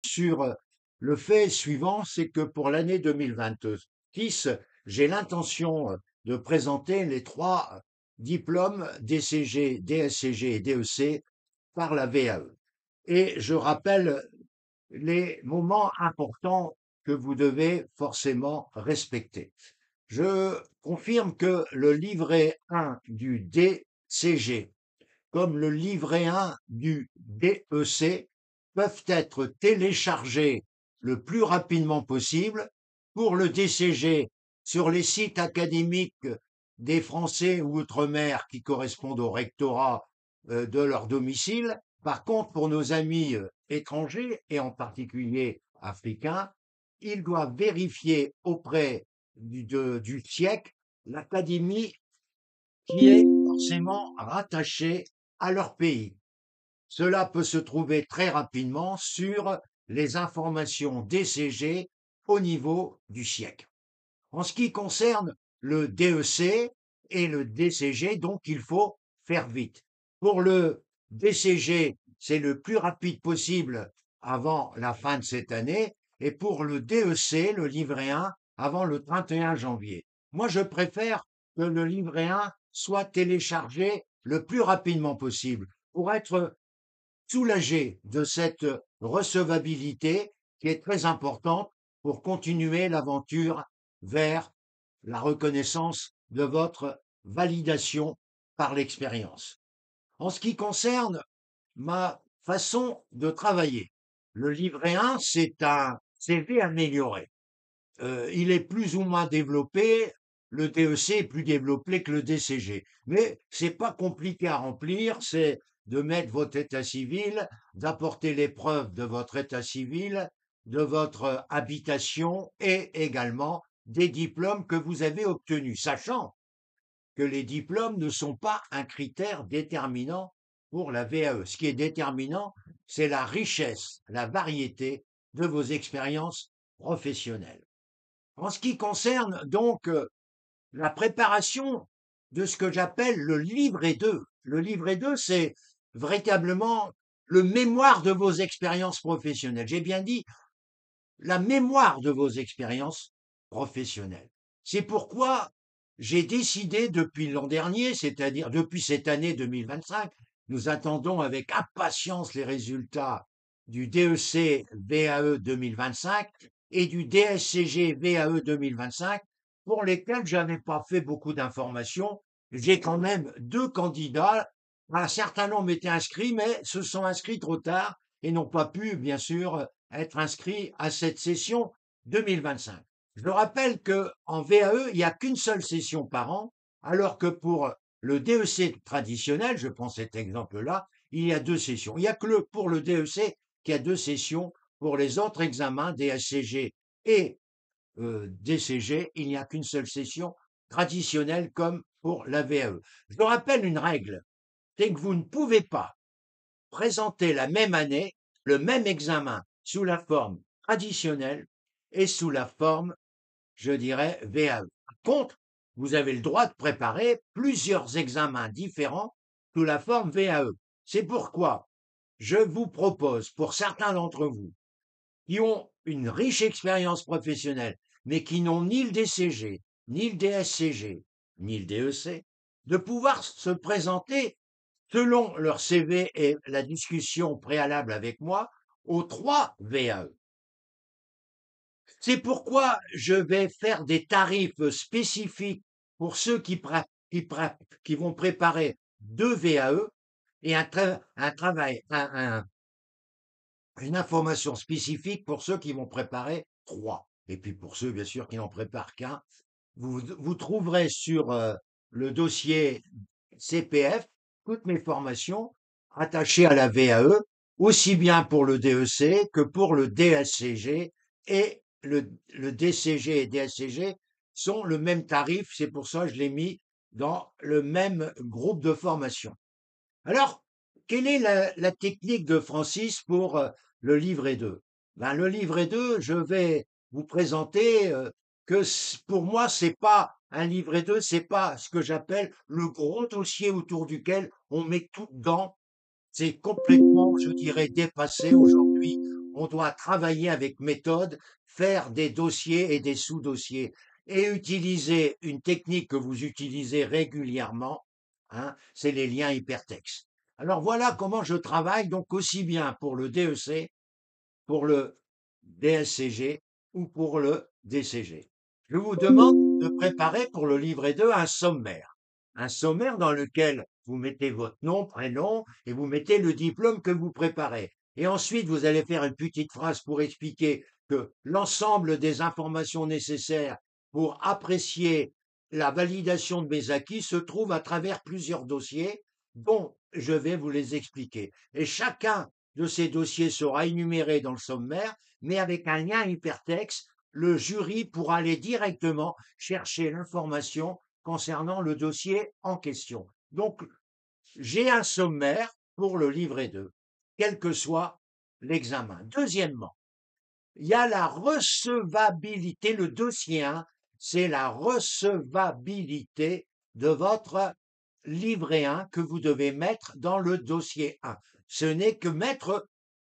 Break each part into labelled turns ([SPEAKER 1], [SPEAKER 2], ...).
[SPEAKER 1] sur le fait suivant, c'est que pour l'année 2026, j'ai l'intention de présenter les 3 diplômes DCG, DSCG et DEC par la VAE. Et je rappelle les moments importants que vous devez forcément respecter. Je confirme que le livret 1 du DCG comme le livret 1 du DEC peuvent être téléchargés le plus rapidement possible. Pour le DCG, sur les sites académiques des Français ou Outre-mer qui correspondent au rectorat de leur domicile. Par contre, pour nos amis étrangers, et en particulier africains, ils doivent vérifier auprès du SIEC l'académie qui est forcément rattachée à leur pays. Cela peut se trouver très rapidement sur les informations DCG au niveau du SIEC. En ce qui concerne le DEC et le DCG, donc il faut faire vite. Pour le DCG, c'est le plus rapide possible avant la fin de cette année, et pour le DEC, le livret 1, avant le 31 janvier. Moi, je préfère que le livret 1 soit téléchargé le plus rapidement possible pour être soulagé de cette recevabilité qui est très importante pour continuer l'aventure vers la reconnaissance de votre validation par l'expérience. En ce qui concerne ma façon de travailler, le livret 1, c'est un CV amélioré. Il est plus ou moins développé, le DEC est plus développé que le DCG. Mais c'est pas compliqué à remplir, c'est de mettre votre état civil, d'apporter les preuves de votre état civil, de votre habitation et également des diplômes que vous avez obtenus, sachant que les diplômes ne sont pas un critère déterminant pour la VAE. Ce qui est déterminant, c'est la richesse, la variété de vos expériences professionnelles. En ce qui concerne donc la préparation de ce que j'appelle le livret 2, le livret 2, c'est véritablement le mémoire de vos expériences professionnelles. J'ai bien dit la mémoire de vos expériences professionnelles. C'est pourquoi j'ai décidé depuis l'an dernier, c'est-à-dire depuis cette année 2025, nous attendons avec impatience les résultats du DEC VAE 2025 et du DSCG VAE 2025 pour lesquels je n'avais pas fait beaucoup d'informations. J'ai quand même 2 candidats. Un certain nombre étaient inscrits, mais se sont inscrits trop tard et n'ont pas pu, bien sûr, être inscrits à cette session 2025. Je rappelle qu'en VAE, il n'y a qu'une seule session par an, alors que pour le DEC traditionnel, je prends cet exemple-là, il y a 2 sessions. Il n'y a que pour le DEC qu'il y a 2 sessions. Pour les autres examens, DSCG et DCG, il n'y a qu'une seule session traditionnelle comme pour la VAE. Je rappelle une règle, c'est que vous ne pouvez pas présenter la même année le même examen sous la forme traditionnelle et sous la forme, je dirais, VAE. Par contre, vous avez le droit de préparer plusieurs examens différents sous la forme VAE. C'est pourquoi je vous propose, pour certains d'entre vous, qui ont une riche expérience professionnelle, mais qui n'ont ni le DCG, ni le DSCG, ni le DEC, de pouvoir se présenter selon leur CV et la discussion préalable avec moi aux 3 VAE. C'est pourquoi je vais faire des tarifs spécifiques pour ceux qui vont préparer 2 VAE et un travail, une information spécifique pour ceux qui vont préparer 3. Et puis pour ceux, bien sûr, qui n'en préparent qu'un, vous trouverez sur le dossier CPF toutes mes formations attachées à la VAE, aussi bien pour le DEC que pour le DSCG, et le DCG et DSCG sont le même tarif, c'est pour ça que je l'ai mis dans le même groupe de formation. Alors, quelle est la technique de Francis pour le livret 2? Ben, le livret 2, je vais vous présenter que pour moi, c'est pas un livret 2, c'est pas ce que j'appelle le gros dossier autour duquel on met tout dedans. C'est complètement, je dirais, dépassé aujourd'hui. on doit travailler avec méthode, faire des dossiers et des sous-dossiers et utiliser une technique que vous utilisez régulièrement, hein, c'est les liens hypertextes. Alors voilà comment je travaille donc aussi bien pour le DEC, pour le DSCG ou pour le DCG. Je vous demande de préparer pour le livret 2 un sommaire dans lequel vous mettez votre nom, prénom et vous mettez le diplôme que vous préparez. Et ensuite, vous allez faire une petite phrase pour expliquer que l'ensemble des informations nécessaires pour apprécier la validation de mes acquis se trouve à travers plusieurs dossiers dont je vais vous les expliquer. Et chacun de ces dossiers sera énuméré dans le sommaire, mais avec un lien hypertexte, le jury pourra aller directement chercher l'information concernant le dossier en question. Donc, j'ai un sommaire pour le livret 2, quel que soit l'examen. Deuxièmement, il y a la recevabilité. Le dossier 1, c'est la recevabilité de votre livret 1 que vous devez mettre dans le dossier 1. Ce n'est que mettre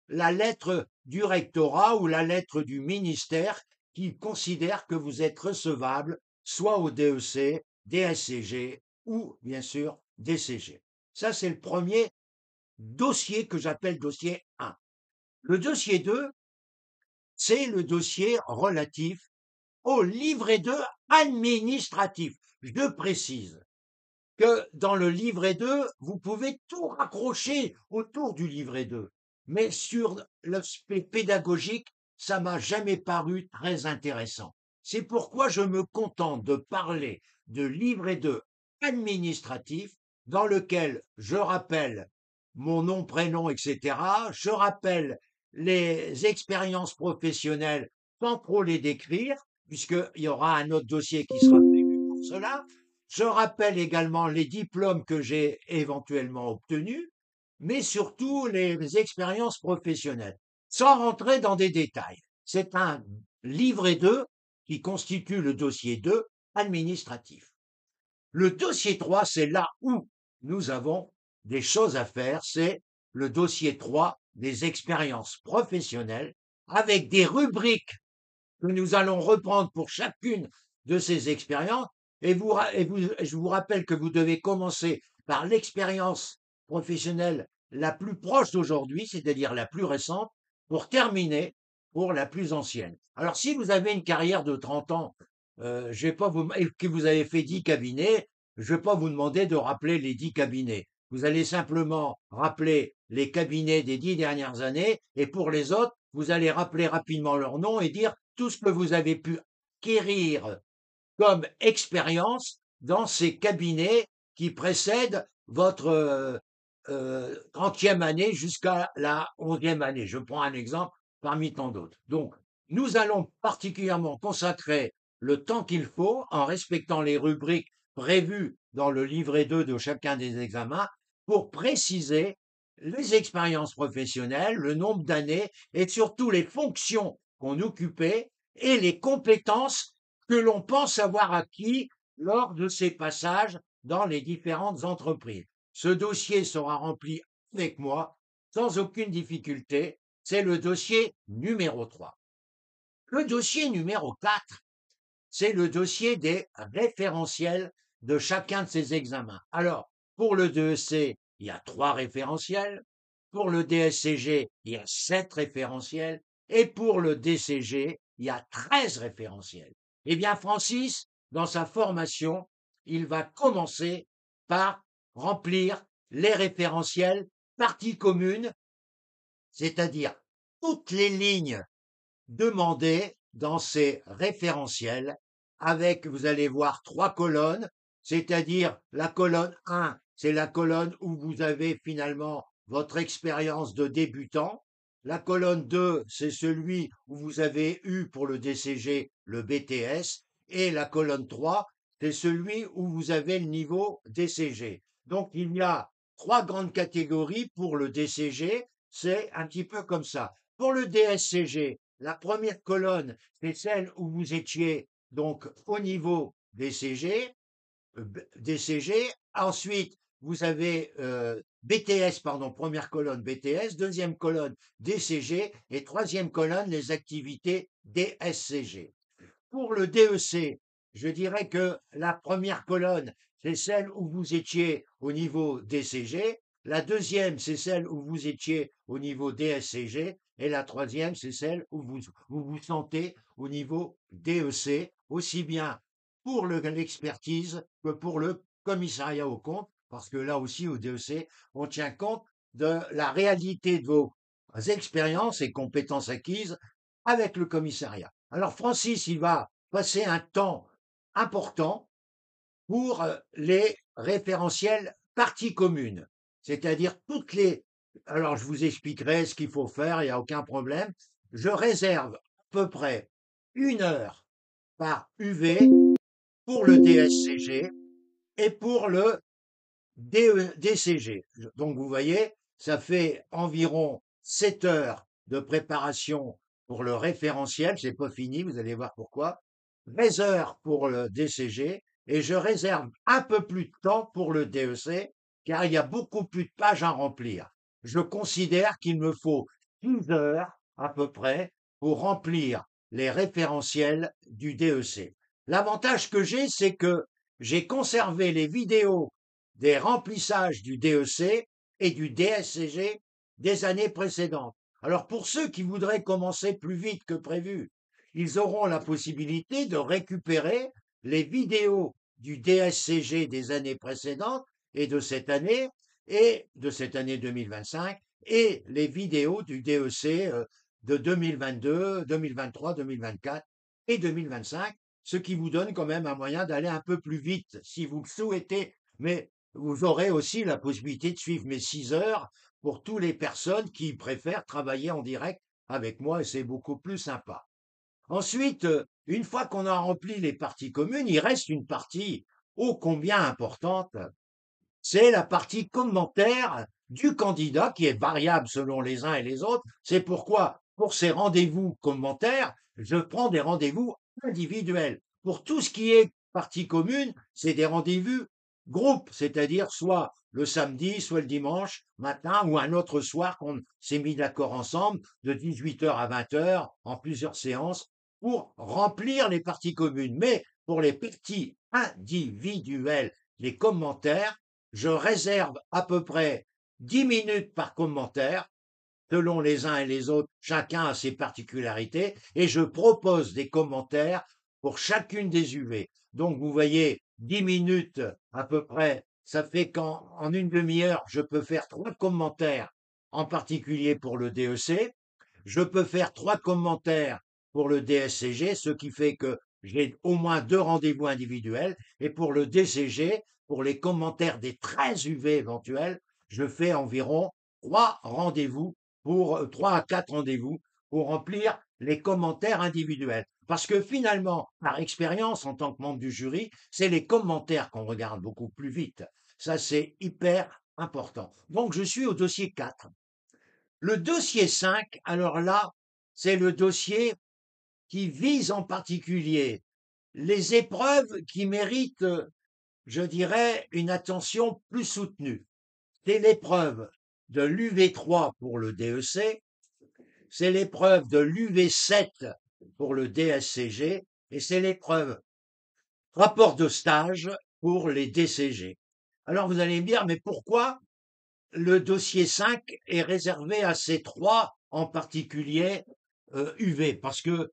[SPEAKER 1] la lettre du rectorat ou la lettre du ministère qui considère que vous êtes recevable soit au DEC, DSCG ou bien sûr DCG. Ça, c'est le premier dossier que j'appelle dossier 1. Le dossier 2, c'est le dossier relatif au livret 2 administratif. Je précise que dans le livret 2, vous pouvez tout raccrocher autour du livret 2. Mais sur l'aspect pédagogique, ça m'a jamais paru très intéressant. C'est pourquoi je me contente de parler de livret 2 administratif dans lequel je rappelle mon nom, prénom, etc. Je rappelle les expériences professionnelles sans trop les décrire, puisqu'il y aura un autre dossier qui sera prévu pour cela. Je rappelle également les diplômes que j'ai éventuellement obtenus, mais surtout les expériences professionnelles, sans rentrer dans des détails. C'est un livret 2 qui constitue le dossier 2 administratif. Le dossier 3, c'est là où nous avons des choses à faire, c'est le dossier 3 des expériences professionnelles avec des rubriques que nous allons reprendre pour chacune de ces expériences. Je vous rappelle que vous devez commencer par l'expérience professionnelle la plus proche d'aujourd'hui, c'est-à-dire la plus récente, pour terminer pour la plus ancienne. Alors, si vous avez une carrière de 30 ans, je vais pas vous, et que vous avez fait 10 cabinets, je ne vais pas vous demander de rappeler les 10 cabinets. Vous allez simplement rappeler les cabinets des 10 dernières années, et pour les autres, vous allez rappeler rapidement leur nom et dire tout ce que vous avez pu acquérir comme expérience dans ces cabinets qui précèdent votre 30e année jusqu'à la 11e année. Je prends un exemple parmi tant d'autres. Donc, nous allons particulièrement consacrer le temps qu'il faut en respectant les rubriques prévues dans le livret 2 de chacun des examens pour préciser les expériences professionnelles, le nombre d'années et surtout les fonctions qu'on occupait et les compétences que l'on pense avoir acquis lors de ces passages dans les différentes entreprises. Ce dossier sera rempli avec moi sans aucune difficulté. C'est le dossier numéro 3. Le dossier numéro 4, c'est le dossier des référentiels de chacun de ces examens. Alors, pour le DEC, il y a 3 référentiels. Pour le DSCG, il y a 7 référentiels. Et pour le DCG, il y a 13 référentiels. Eh bien, Francis, dans sa formation, il va commencer par remplir les référentiels parties communes, c'est-à-dire toutes les lignes demandées dans ces référentiels avec, vous allez voir, 3 colonnes, c'est-à-dire la colonne 1, c'est la colonne où vous avez finalement votre expérience de débutant. La colonne 2, c'est celui où vous avez eu pour le DCG le BTS. Et la colonne 3, c'est celui où vous avez le niveau DCG. Donc, il y a 3 grandes catégories pour le DCG. C'est un petit peu comme ça. Pour le DSCG, la première colonne, c'est celle où vous étiez donc au niveau DCG. DCG. Ensuite, vous avez BTS, pardon, première colonne BTS, deuxième colonne DCG et troisième colonne les activités DSCG. Pour le DEC, je dirais que la première colonne, c'est celle où vous étiez au niveau DCG, la deuxième, c'est celle où vous étiez au niveau DSCG, et la troisième, c'est celle où vous sentez au niveau DEC, aussi bien pour l'expertise que pour le commissariat aux comptes, parce que là aussi, au DEC, on tient compte de la réalité de vos expériences et compétences acquises avec le commissariat. Alors Francis, il va passer un temps important pour les référentiels parties communes, c'est-à-dire toutes les... Alors je vous expliquerai ce qu'il faut faire, il n'y a aucun problème. Je réserve à peu près 1 heure par UV pour le DSCG et pour le DCG. Donc vous voyez, ça fait environ 7 heures de préparation pour le référentiel, c'est pas fini, vous allez voir pourquoi. 13 heures pour le DCG et je réserve un peu plus de temps pour le DEC car il y a beaucoup plus de pages à remplir. Je considère qu'il me faut 6 heures à peu près pour remplir les référentiels du DEC. L'avantage que j'ai, c'est que j'ai conservé les vidéos des remplissages du DEC et du DSCG des années précédentes. Alors pour ceux qui voudraient commencer plus vite que prévu, ils auront la possibilité de récupérer les vidéos du DSCG des années précédentes et de cette année 2025 et les vidéos du DEC de 2022, 2023, 2024 et 2025, ce qui vous donne quand même un moyen d'aller un peu plus vite si vous le souhaitez. Mais vous aurez aussi la possibilité de suivre mes 6 heures pour toutes les personnes qui préfèrent travailler en direct avec moi et c'est beaucoup plus sympa. Ensuite, une fois qu'on a rempli les parties communes, il reste une partie ô combien importante, c'est la partie commentaire du candidat qui est variable selon les uns et les autres. C'est pourquoi, pour ces rendez-vous commentaires, je prends des rendez-vous individuels. Pour tout ce qui est partie commune, c'est des rendez-vous groupe, c'est-à-dire soit le samedi, soit le dimanche matin ou un autre soir qu'on s'est mis d'accord ensemble de 18 heures à 20 heures en plusieurs séances pour remplir les parties communes. Mais pour les parties individuelles, les commentaires, je réserve à peu près 10 minutes par commentaire, selon les uns et les autres, chacun a ses particularités, et je propose des commentaires pour chacune des UV. Donc vous voyez, 10 minutes à peu près, ça fait qu'en une demi-heure, je peux faire 3 commentaires, en particulier pour le DEC. Je peux faire 3 commentaires pour le DSCG, ce qui fait que j'ai au moins 2 rendez-vous individuels. Et pour le DCG, pour les commentaires des 13 UV éventuels, je fais environ 3 rendez-vous pour 3 à 4 rendez-vous pour remplir les commentaires individuels. Parce que finalement, par expérience en tant que membre du jury, c'est les commentaires qu'on regarde beaucoup plus vite. Ça, c'est hyper important. Donc, je suis au dossier 4. Le dossier 5, alors là, c'est le dossier qui vise en particulier les épreuves qui méritent, je dirais, une attention plus soutenue. C'est l'épreuve de l'UV3 pour le DEC, c'est l'épreuve de l'UV7 pour le DSCG et c'est l'épreuve rapport de stage pour les DCG. Alors vous allez me dire, mais pourquoi le dossier 5 est réservé à ces trois en particulier UV? Parce que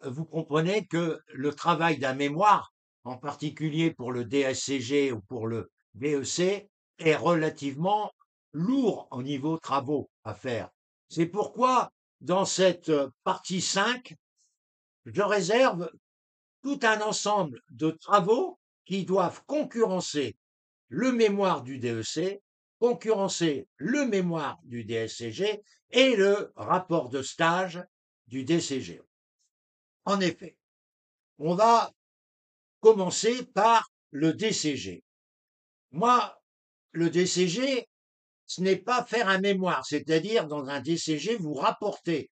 [SPEAKER 1] vous comprenez que le travail d'un mémoire, en particulier pour le DSCG ou pour le DEC, est relativement lourd au niveau travaux à faire. C'est pourquoi, dans cette partie 5, je réserve tout un ensemble de travaux qui doivent concurrencer le mémoire du DEC, concurrencer le mémoire du DSCG et le rapport de stage du DCG. En effet, on va commencer par le DCG. Moi, le DCG, ce n'est pas faire un mémoire, c'est-à-dire dans un DCG, vous rapportez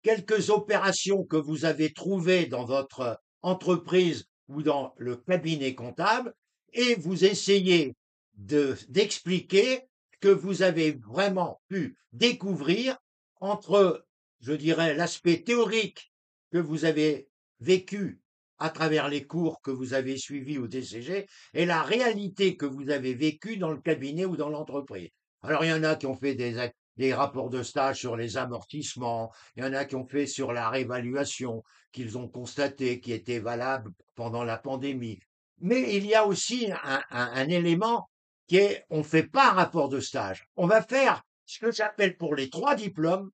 [SPEAKER 1] quelques opérations que vous avez trouvées dans votre entreprise ou dans le cabinet comptable et vous essayez d'expliquer que vous avez vraiment pu découvrir entre, je dirais, l'aspect théorique que vous avez vécu à travers les cours que vous avez suivis au DCG et la réalité que vous avez vécue dans le cabinet ou dans l'entreprise. Alors, il y en a qui ont fait des rapports de stage sur les amortissements, il y en a qui ont fait sur la réévaluation qu'ils ont constaté qui était valable pendant la pandémie. Mais il y a aussi un élément qui est, on ne fait pas un rapport de stage. On va faire ce que j'appelle pour les 3 diplômes,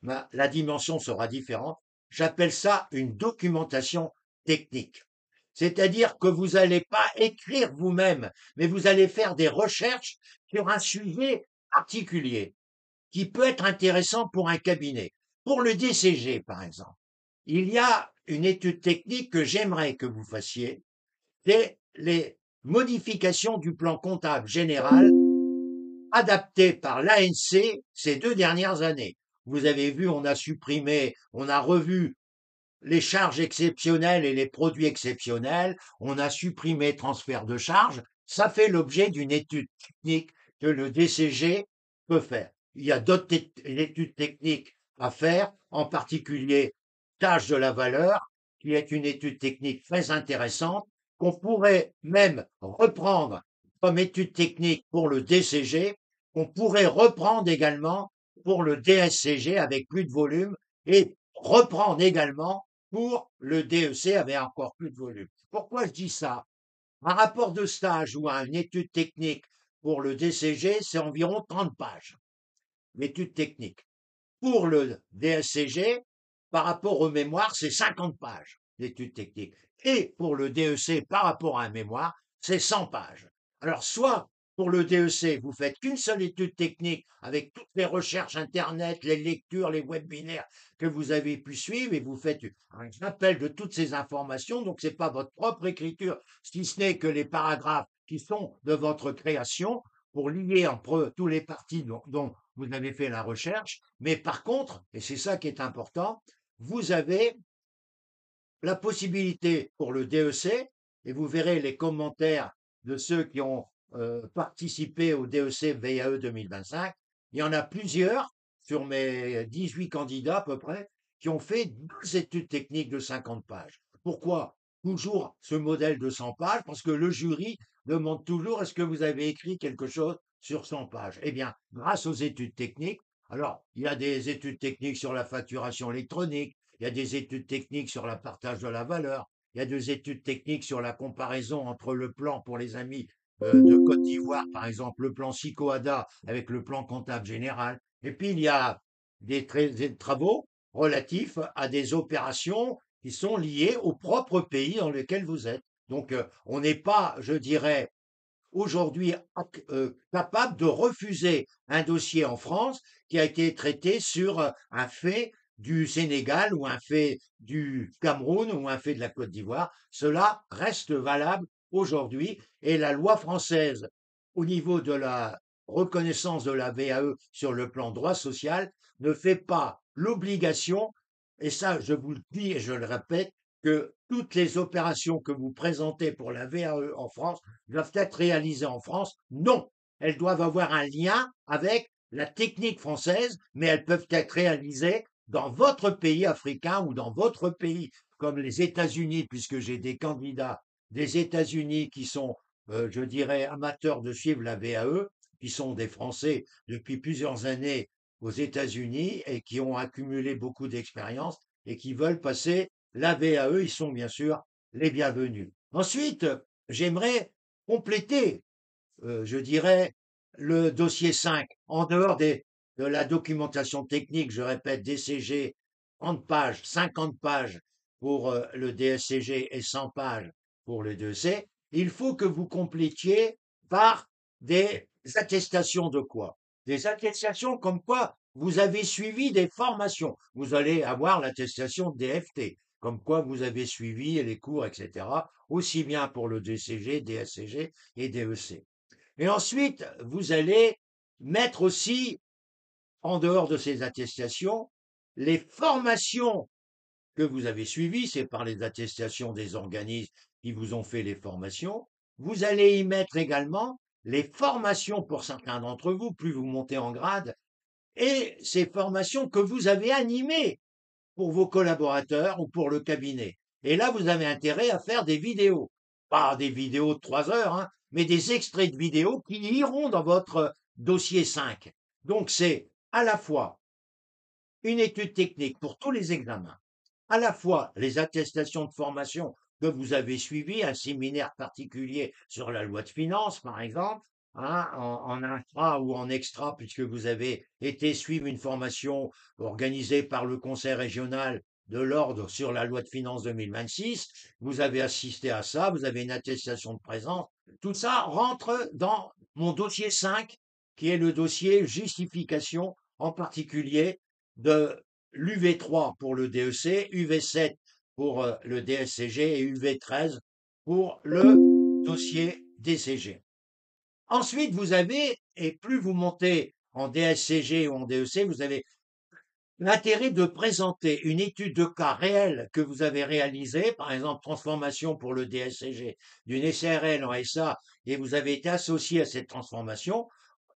[SPEAKER 1] la dimension sera différente, j'appelle ça une documentation technique. C'est-à-dire que vous n'allez pas écrire vous-même, mais vous allez faire des recherches sur un sujet particulier qui peut être intéressant pour un cabinet. Pour le DCG, par exemple, il y a une étude technique que j'aimerais que vous fassiez, c'est les modifications du plan comptable général adapté par l'ANC ces 2 dernières années. Vous avez vu, on a supprimé, on a revu les charges exceptionnelles et les produits exceptionnels, on a supprimé transfert de charges, ça fait l'objet d'une étude technique que le DCG peut faire. Il y a d'autres études techniques à faire, en particulier tâche de la valeur, qui est une étude technique très intéressante, qu'on pourrait même reprendre comme étude technique pour le DCG, qu'on pourrait reprendre également pour le DSCG avec plus de volume et reprendre également pour le DEC avec encore plus de volume. Pourquoi je dis ça? Un rapport de stage ou une étude technique pour le DCG, c'est environ 30 pages d'études techniques. Pour le DSCG, par rapport au mémoire, c'est 50 pages d'études techniques. Et pour le DEC, par rapport à un mémoire, c'est 100 pages. Alors, soit pour le DEC, vous faites qu'une seule étude technique avec toutes les recherches Internet, les lectures, les webinaires que vous avez pu suivre et vous faites un appel de toutes ces informations. Donc, ce n'est pas votre propre écriture, si ce n'est que les paragraphes qui sont de votre création pour lier entre tous les parties dont vous avez fait la recherche. Mais par contre, et c'est ça qui est important, vous avez la possibilité pour le DEC, et vous verrez les commentaires de ceux qui ont participé au DEC VAE 2025, il y en a plusieurs sur mes 18 candidats à peu près qui ont fait 2 études techniques de 50 pages. Pourquoi toujours ce modèle de 100 pages? Parce que le jury demande toujours est-ce que vous avez écrit quelque chose sur 100 pages? Eh bien, grâce aux études techniques, alors il y a des études techniques sur la facturation électronique, il y a des études techniques sur le partage de la valeur, il y a des études techniques sur la comparaison entre le plan pour les amis de Côte d'Ivoire, par exemple, le plan SICOADA avec le plan comptable général. Et puis, il y a des travaux relatifs à des opérations qui sont liées au propre pays dans lequel vous êtes. Donc, on n'est pas, je dirais, aujourd'hui capable de refuser un dossier en France qui a été traité sur un fait du Sénégal ou un fait du Cameroun ou un fait de la Côte d'Ivoire. Cela reste valable aujourd'hui et la loi française au niveau de la reconnaissance de la VAE sur le plan droit social ne fait pas l'obligation, et ça je vous le dis et je le répète, que toutes les opérations que vous présentez pour la VAE en France doivent être réalisées en France. Non, elles doivent avoir un lien avec la technique française, mais elles peuvent être réalisées dans votre pays africain ou dans votre pays, comme les États-Unis, puisque j'ai des candidats des États-Unis qui sont, je dirais, amateurs de suivre la VAE, qui sont des Français depuis plusieurs années aux États-Unis et qui ont accumulé beaucoup d'expérience et qui veulent passer la VAE, ils sont bien sûr les bienvenus. Ensuite, j'aimerais compléter, je dirais, le dossier 5, en dehors de la documentation technique, je répète, DCG, 30 pages, 50 pages pour le DSCG et 100 pages pour le 2C, il faut que vous complétiez par des attestations de quoi? Des attestations comme quoi vous avez suivi des formations. Vous allez avoir l'attestation DFT, comme quoi vous avez suivi les cours, etc., aussi bien pour le DCG, DSCG et DEC. Et ensuite, vous allez mettre aussi, en dehors de ces attestations, les formations que vous avez suivies, c'est par les attestations des organismes qui vous ont fait les formations. Vous allez y mettre également les formations pour certains d'entre vous, plus vous montez en grade, et ces formations que vous avez animées pour vos collaborateurs ou pour le cabinet. Et là, vous avez intérêt à faire des vidéos. Pas des vidéos de 3 heures, hein, mais des extraits de vidéos qui iront dans votre dossier 5. Donc, c'est à la fois une étude technique pour tous les examens, à la fois les attestations de formation que vous avez suivies, un séminaire particulier sur la loi de finances, par exemple, hein, en intra ou en extra, puisque vous avez été suivre une formation organisée par le Conseil régional de l'ordre sur la loi de finances 2026, vous avez assisté à ça, vous avez une attestation de présence, tout ça rentre dans mon dossier 5, qui est le dossier justification, en particulier de l'UV3 pour le DEC, UV7 pour le DSCG et UV13 pour le dossier DCG. Ensuite, vous avez, et plus vous montez en DSCG ou en DEC, vous avez l'intérêt de présenter une étude de cas réelle que vous avez réalisée, par exemple transformation pour le DSCG d'une SARL en SA, et vous avez été associé à cette transformation.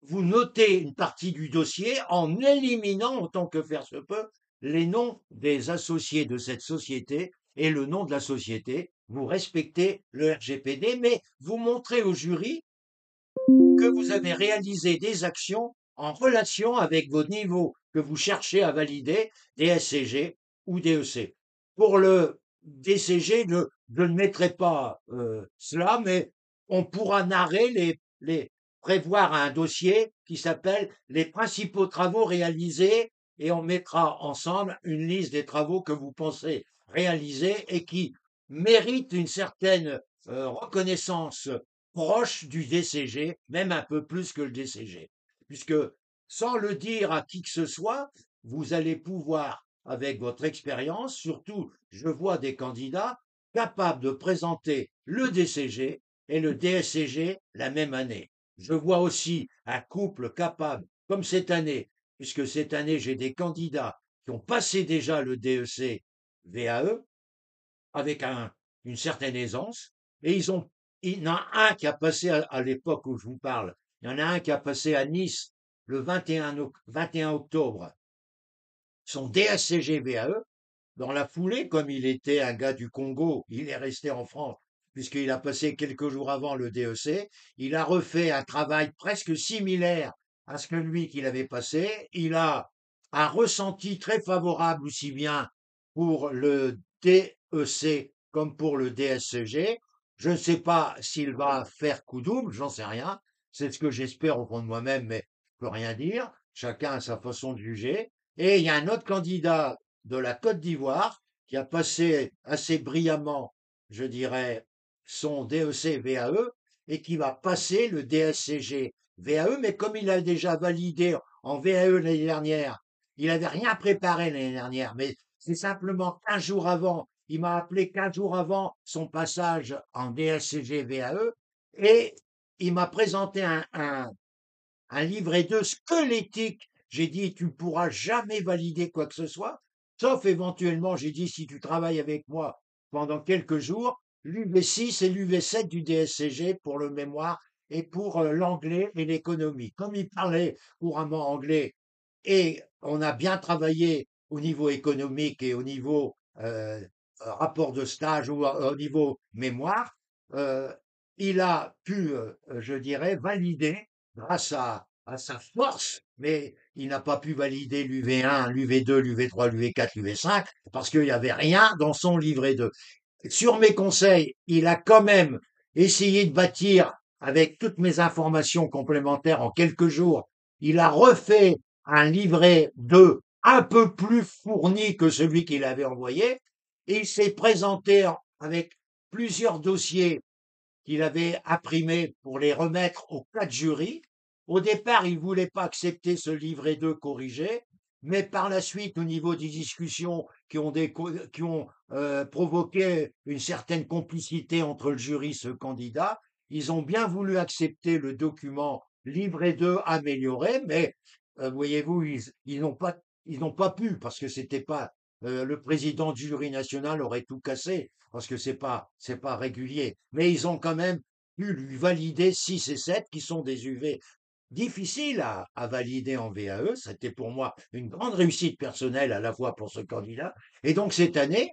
[SPEAKER 1] Vous notez une partie du dossier en éliminant, autant que faire se peut, les noms des associés de cette société et le nom de la société. Vous respectez le RGPD, mais vous montrez au jury que vous avez réalisé des actions en relation avec vos niveaux que vous cherchez à valider, DSCG ou DEC. Pour le DCG, je ne mettrai pas cela, mais on pourra narrer prévoir un dossier qui s'appelle les principaux travaux réalisés et on mettra ensemble une liste des travaux que vous pensez réaliser et qui méritent une certaine reconnaissance proche du DCG, même un peu plus que le DCG. Puisque sans le dire à qui que ce soit, vous allez pouvoir, avec votre expérience, surtout, je vois des candidats capables de présenter le DCG et le DSCG la même année. Je vois aussi un couple capable, comme cette année, puisque cette année j'ai des candidats qui ont passé déjà le DEC VAE avec une certaine aisance, et il y en a un qui a passé à l'époque où je vous parle, il y en a un qui a passé à Nice le 21 octobre son DSCG VAE. Dans la foulée, comme il était un gars du Congo, il est resté en France, puisqu'il a passé quelques jours avant le DEC. Il a refait un travail presque similaire à ce que lui qu'il avait passé. Il a un ressenti très favorable aussi bien pour le DEC comme pour le DSCG. Je ne sais pas s'il va faire coup double, j'en sais rien. C'est ce que j'espère au fond de moi-même, mais je peux rien dire. Chacun a sa façon de juger. Et il y a un autre candidat de la Côte d'Ivoire qui a passé assez brillamment, je dirais, son DEC VAE et qui va passer le DSCG VAE, mais comme il a déjà validé en VAE l'année dernière, il n'avait rien préparé l'année dernière, mais c'est simplement 15 jours avant, il m'a appelé 15 jours avant son passage en DSCG VAE et il m'a présenté un livret 2 squelettique. J'ai dit, tu ne pourras jamais valider quoi que ce soit, sauf éventuellement, j'ai dit, si tu travailles avec moi pendant quelques jours, l'UV6 et l'UV7 du DSCG pour le mémoire et pour l'anglais et l'économie. Comme il parlait couramment anglais et on a bien travaillé au niveau économique et au niveau rapport de stage ou au niveau mémoire, euh, il a pu, je dirais, valider grâce à sa force, mais il n'a pas pu valider l'UV1, l'UV2, l'UV3, l'UV4, l'UV5, parce qu'il n'y avait rien dans son livret 2. Sur mes conseils, il a quand même essayé de bâtir, avec toutes mes informations complémentaires en quelques jours, il a refait un livret 2 un peu plus fourni que celui qu'il avait envoyé, et il s'est présenté avec plusieurs dossiers qu'il avait imprimés pour les remettre aux 4 jurys. Au départ, il ne voulait pas accepter ce livret 2 corrigé, mais par la suite, au niveau des discussions qui ont provoqué une certaine complicité entre le jury et ce candidat, ils ont bien voulu accepter le document livret 2 amélioré, mais voyez-vous, ils n'ont pas pu parce que c'était pas le président du jury national aurait tout cassé parce que c'est pas régulier. Mais ils ont quand même pu lui valider 6 et 7 qui sont des UV difficiles à valider en VAE. C'était pour moi une grande réussite personnelle à la fois pour ce candidat. Et donc cette année,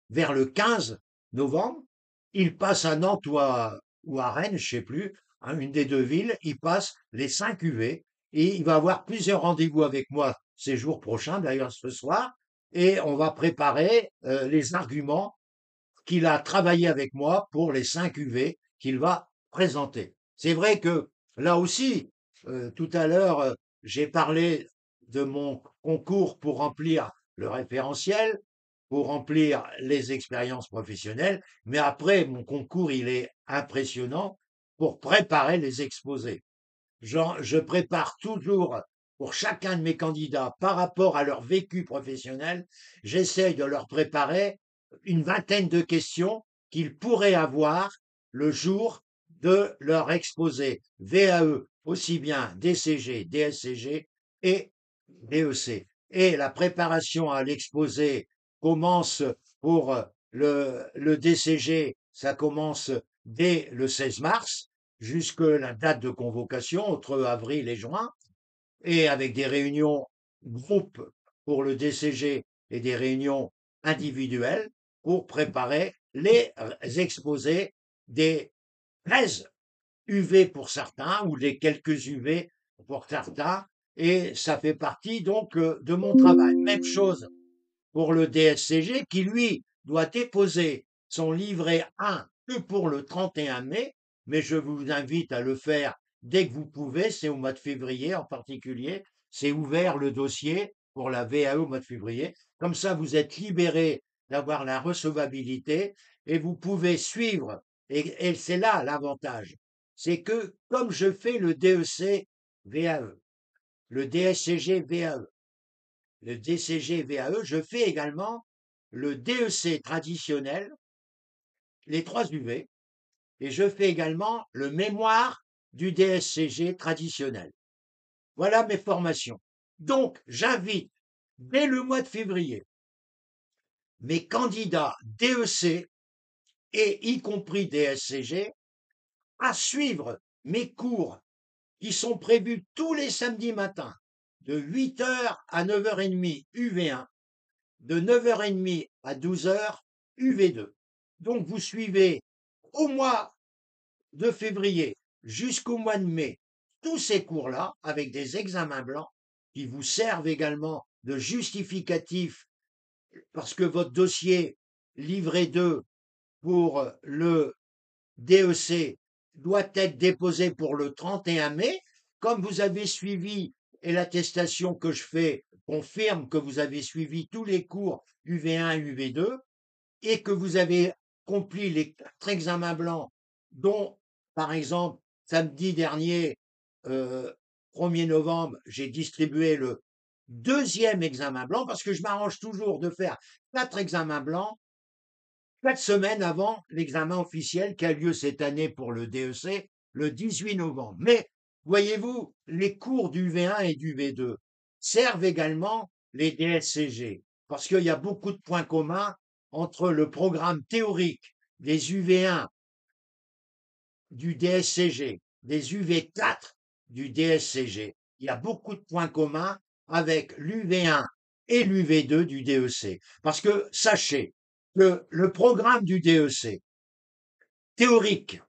[SPEAKER 1] vers le 15 novembre, il passe à Nantes ou à Rennes, je sais plus, hein, une des deux villes, il passe les 5 UV et il va avoir plusieurs rendez-vous avec moi ces jours prochains, d'ailleurs ce soir, et on va préparer les arguments qu'il a travaillé avec moi pour les 5 UV qu'il va présenter. C'est vrai que là aussi, tout à l'heure, j'ai parlé de mon concours pour remplir le référentiel, pour remplir les expériences professionnelles, mais après, mon concours, il est impressionnant pour préparer les exposés. Je prépare toujours pour chacun de mes candidats par rapport à leur vécu professionnel, j'essaye de leur préparer une vingtaine de questions qu'ils pourraient avoir le jour de leur exposé VAE, aussi bien DCG, DSCG et DEC. Et la préparation à l'exposé commence pour le DCG, ça commence dès le 16 mars jusque la date de convocation entre avril et juin, et avec des réunions groupes pour le DCG et des réunions individuelles pour préparer les exposés des 13 UV pour certains ou des quelques UV pour certains, et ça fait partie donc de mon travail. Même chose pour le DSCG qui, lui, doit déposer son livret 1 que pour le 31 mai, mais je vous invite à le faire dès que vous pouvez, c'est au mois de février en particulier, c'est ouvert le dossier pour la VAE au mois de février. Comme ça, vous êtes libéré d'avoir la recevabilité et vous pouvez suivre, et c'est là l'avantage, c'est que comme je fais le DEC VAE, le DSCG VAE, le DCG VAE, je fais également le DEC traditionnel, les 3 UV, et je fais également le mémoire du DSCG traditionnel. Voilà mes formations. Donc, j'invite dès le mois de février mes candidats DEC et y compris DSCG à suivre mes cours qui sont prévus tous les samedis matins de 8h à 9h30 UV1, de 9h30 à 12h UV2. Donc vous suivez au mois de février jusqu'au mois de mai tous ces cours-là avec des examens blancs qui vous servent également de justificatif parce que votre dossier livret 2 pour le DEC doit être déposé pour le 31 mai. Comme vous avez suivi et l'attestation que je fais confirme que vous avez suivi tous les cours UV1 et UV2 et que vous avez accompli les 4 examens blancs dont, par exemple, samedi dernier, 1er novembre, j'ai distribué le deuxième examen blanc parce que je m'arrange toujours de faire 4 examens blancs 4 semaines avant l'examen officiel qui a lieu cette année pour le DEC le 18 novembre. Mais voyez-vous, les cours du V1 et du V2 servent également les DSCG parce qu'il y a beaucoup de points communs entre le programme théorique des UV1 du DSCG, des UV4 du DSCG. Il y a beaucoup de points communs avec l'UV1 et l'UV2 du DEC. Parce que sachez que le programme du DEC théorique,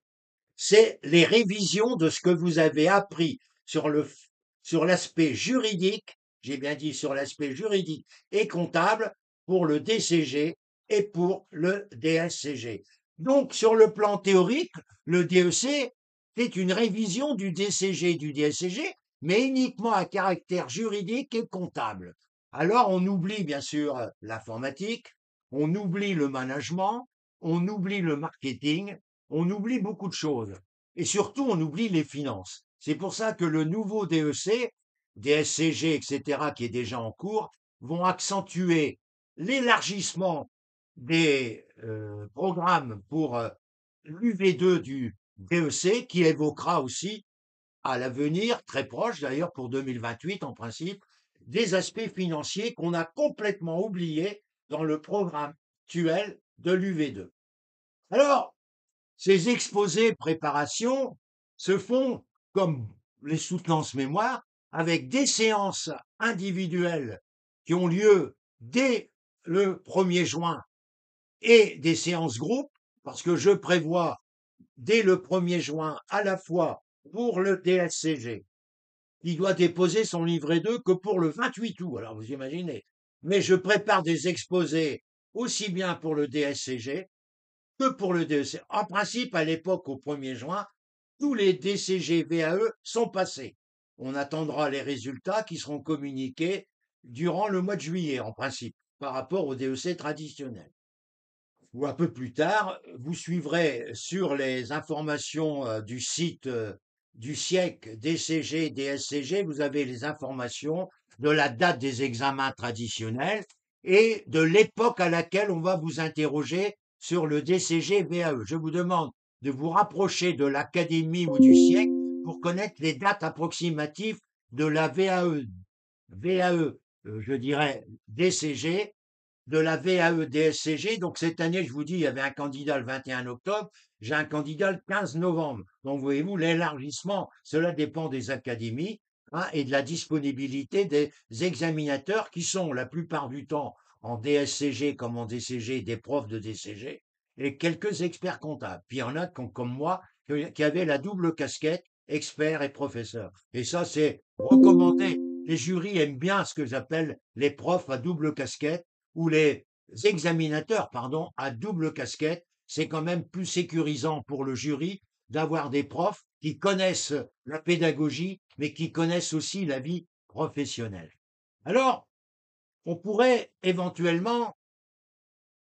[SPEAKER 1] c'est les révisions de ce que vous avez appris sur l'aspect juridique, j'ai bien dit sur l'aspect juridique et comptable pour le DCG et pour le DSCG. Donc, sur le plan théorique, le DEC, c'est une révision du DCG et du DSCG, mais uniquement à caractère juridique et comptable. Alors, on oublie bien sûr l'informatique, on oublie le management, on oublie le marketing, on oublie beaucoup de choses. Et surtout, on oublie les finances. C'est pour ça que le nouveau DEC, DSCG, etc., qui est déjà en cours, vont accentuer l'élargissement des programmes pour l'UV2 du DEC, qui évoquera aussi à l'avenir, très proche d'ailleurs pour 2028 en principe, des aspects financiers qu'on a complètement oubliés dans le programme actuel de l'UV2. Alors, Ces exposés préparation se font, comme les soutenances mémoire, avec des séances individuelles qui ont lieu dès le 1er juin et des séances groupes, parce que je prévois dès le 1er juin à la fois pour le DSCG, qui doit déposer son livret 2 que pour le 28 août, alors vous imaginez. Mais je prépare des exposés aussi bien pour le DSCG que pour le DEC. En principe, à l'époque, au 1er juin, tous les DCG VAE sont passés. On attendra les résultats qui seront communiqués durant le mois de juillet, en principe, par rapport au DEC traditionnel. Ou un peu plus tard, vous suivrez sur les informations du site du SIEC, DCG, DSCG, vous avez les informations de la date des examens traditionnels et de l'époque à laquelle on va vous interroger sur le DCG VAE. Je vous demande de vous rapprocher de l'académie ou du SIEC pour connaître les dates approximatives de la VAE, je dirais DCG, de la VAE-DSCG. Donc cette année, je vous dis, il y avait un candidat le 21 octobre, j'ai un candidat le 15 novembre. Donc voyez-vous, l'élargissement, cela dépend des académies et de la disponibilité des examinateurs qui sont la plupart du temps en DSCG comme en DCG des profs de DCG et quelques experts comptables. Puis il y en a comme moi qui avaient la double casquette expert et professeur. Et ça, c'est recommandé. Les jurys aiment bien ce que j'appelle les profs à double casquette ou les examinateurs, pardon, à double casquette. C'est quand même plus sécurisant pour le jury d'avoir des profs qui connaissent la pédagogie, mais qui connaissent aussi la vie professionnelle. Alors, on pourrait éventuellement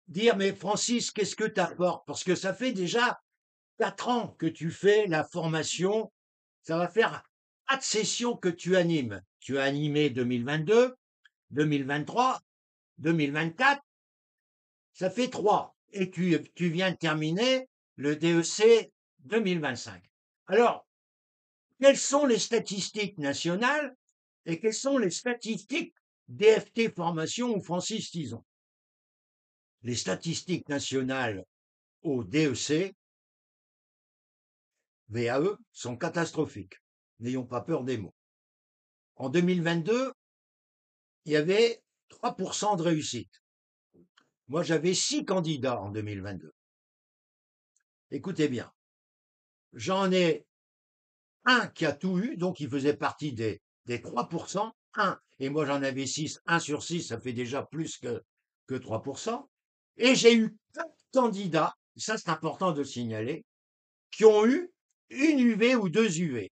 [SPEAKER 1] dire, mais Francis, qu'est-ce que tu apportes? Parce que ça fait déjà 4 ans que tu fais la formation, ça va faire 4 sessions que tu animes. Tu as animé 2022, 2023, 2024, ça fait 3. Et tu viens de terminer le DEC 2025. Alors, quelles sont les statistiques nationales et quelles sont les statistiques DFT Formation ou Francis Tison? Les statistiques nationales au DEC, VAE, sont catastrophiques. N'ayons pas peur des mots. En 2022, il y avait 3% de réussite. Moi, j'avais 6 candidats en 2022. Écoutez bien, j'en ai un qui a tout eu, donc il faisait partie des 3%, un, et moi j'en avais 6, 1 sur 6, ça fait déjà plus que 3%, et j'ai eu 4 candidats, ça c'est important de le signaler, qui ont eu une UV ou 2 UV.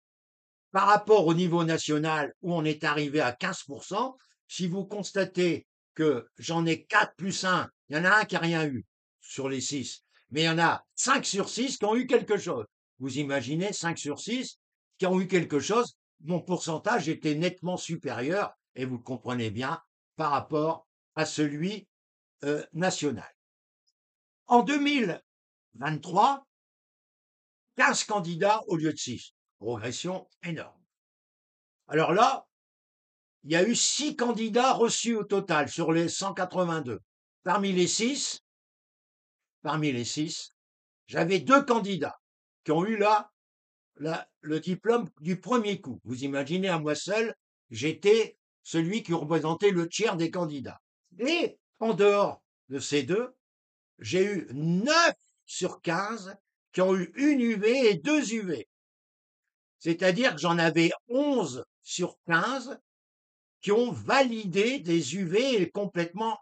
[SPEAKER 1] Par rapport au niveau national où on est arrivé à 15%, si vous constatez que j'en ai 4 plus 1, il y en a un qui n'a rien eu sur les 6, mais il y en a 5 sur 6 qui ont eu quelque chose. Vous imaginez 5 sur 6 qui ont eu quelque chose, mon pourcentage était nettement supérieur, et vous le comprenez bien, par rapport à celui national. En 2023, 15 candidats au lieu de 6. Progression énorme. Alors là, il y a eu 6 candidats reçus au total sur les 182. Parmi les 6, j'avais 2 candidats qui ont eu le diplôme du premier coup. Vous imaginez, à moi seul, j'étais celui qui représentait le tiers des candidats. Et en dehors de ces 2, j'ai eu 9 sur 15 qui ont eu une UV et 2 UV. C'est-à-dire que j'en avais 11 sur 15 qui ont validé des UV et complètement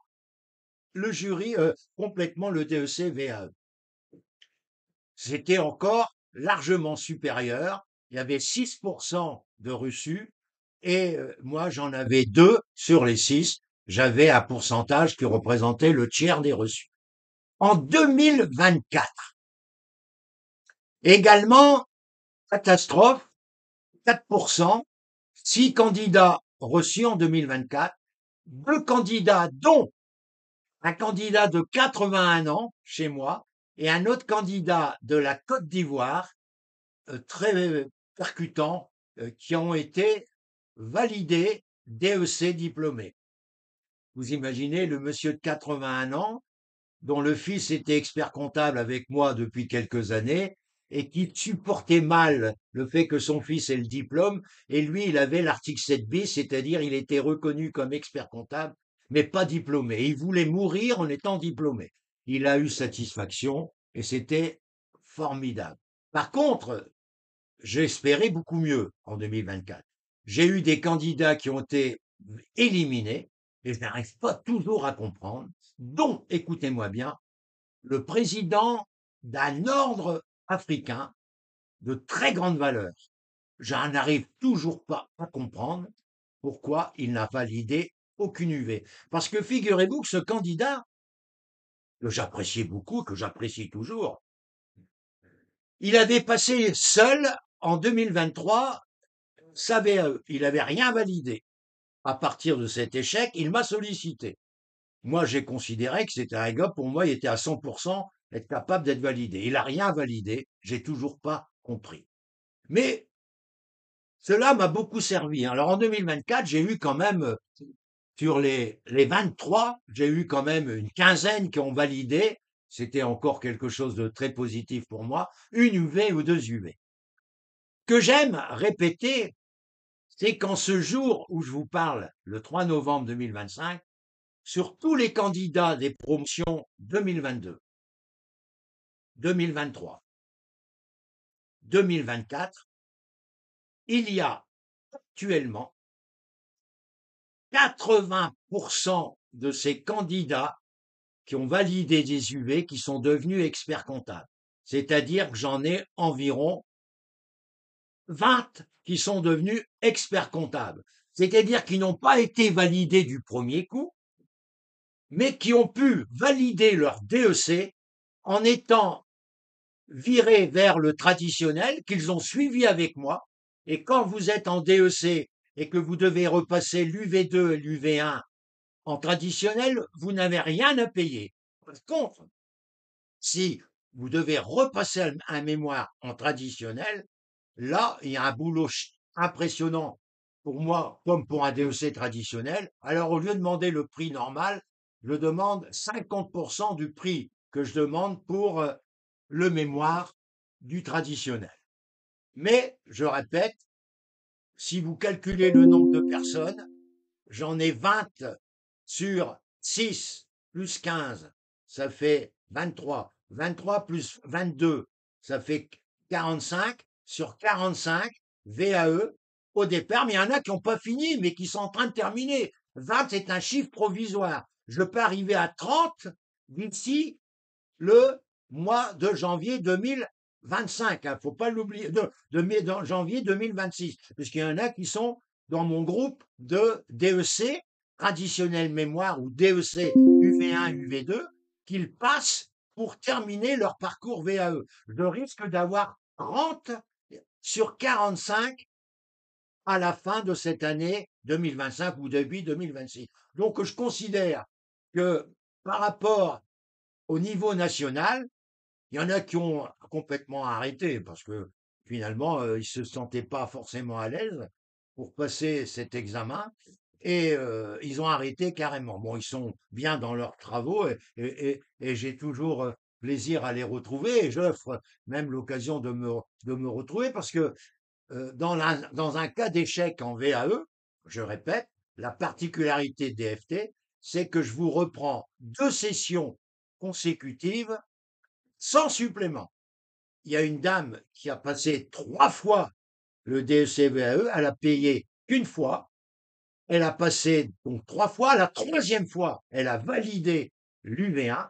[SPEAKER 1] le jury, complètement le DEC VAE. C'était encore largement supérieur. Il y avait 6% de reçus et moi j'en avais 2 sur les 6. J'avais un pourcentage qui représentait le tiers des reçus. En 2024, également catastrophe, 4%, 6 candidats reçus en 2024, 2 candidats dont un candidat de 81 ans chez moi et un autre candidat de la Côte d'Ivoire, très percutant, qui ont été validés DEC diplômés. Vous imaginez le monsieur de 81 ans dont le fils était expert comptable avec moi depuis quelques années et qui supportait mal le fait que son fils ait le diplôme et lui, il avait l'article 7 bis, c'est-à-dire il était reconnu comme expert comptable, mais pas diplômé. Et il voulait mourir en étant diplômé. Il a eu satisfaction et c'était formidable. Par contre, j'espérais beaucoup mieux en 2024. J'ai eu des candidats qui ont été éliminés et je n'arrive pas toujours à comprendre, dont, écoutez-moi bien, le président d'un ordre africain de très grande valeur. Je n'arrive toujours pas à comprendre pourquoi il n'a validé aucune UV. Parce que figurez-vous que ce candidat, que j'appréciais beaucoup, que j'apprécie toujours, il avait passé seul en 2023 sa VAE. Il n'avait rien validé. À partir de cet échec, il m'a sollicité. Moi, j'ai considéré que c'était un gars, pour moi, il était à 100% être capable d'être validé. Il n'a rien validé, j'ai toujours pas compris. Mais cela m'a beaucoup servi. Alors en 2024, j'ai eu quand même, sur les 23, j'ai eu quand même une quinzaine qui ont validé. C'était encore quelque chose de très positif pour moi, une UV ou deux UV. Ce que j'aime répéter, c'est qu'en ce jour où je vous parle, le 3 novembre 2025, sur tous les candidats des promotions 2022, 2023, 2024, il y a actuellement 80% de ces candidats qui ont validé des UV qui sont devenus experts comptables. C'est-à-dire que j'en ai environ 20 qui sont devenus experts comptables. C'est-à-dire qu'ils n'ont pas été validés du premier coup, mais qui ont pu valider leur DEC en étant virés vers le traditionnel qu'ils ont suivi avec moi. Et quand vous êtes en DEC et que vous devez repasser l'UV2 et l'UV1 en traditionnel, vous n'avez rien à payer. Par contre, si vous devez repasser un mémoire en traditionnel, là, il y a un boulot impressionnant pour moi, comme pour un DEC traditionnel. Alors, au lieu de demander le prix normal, je demande 50% du prix que je demande pour le mémoire du traditionnel. Mais, je répète, si vous calculez le nombre de personnes, j'en ai 20 sur 6 plus 15, ça fait 23. 23 plus 22, ça fait 45. Sur 45 VAE au départ, mais il y en a qui n'ont pas fini, mais qui sont en train de terminer. 20 est un chiffre provisoire. Je peux arriver à 30 d'ici le mois de janvier 2025. Il ne faut pas l'oublier, de janvier 2026, puisqu'il y en a qui sont dans mon groupe de DEC, traditionnel mémoire, ou DEC UV1, UV2, qu'ils passent pour terminer leur parcours VAE. Je risque d'avoir 30 sur 45 à la fin de cette année 2025 ou début 2026. Donc, je considère que par rapport au niveau national, il y en a qui ont complètement arrêté parce que finalement, ils se sentaient pas forcément à l'aise pour passer cet examen et ils ont arrêté carrément. Bon, ils sont bien dans leurs travaux et j'ai toujours plaisir à les retrouver et j'offre même l'occasion de me retrouver parce que dans un cas d'échec en VAE, je répète, la particularité des FT, c'est que je vous reprends 2 sessions consécutives sans supplément. Il y a une dame qui a passé 3 fois le DEC-VAE, elle a payé qu'une fois, elle a passé donc 3 fois, la troisième fois, elle a validé l'UV1,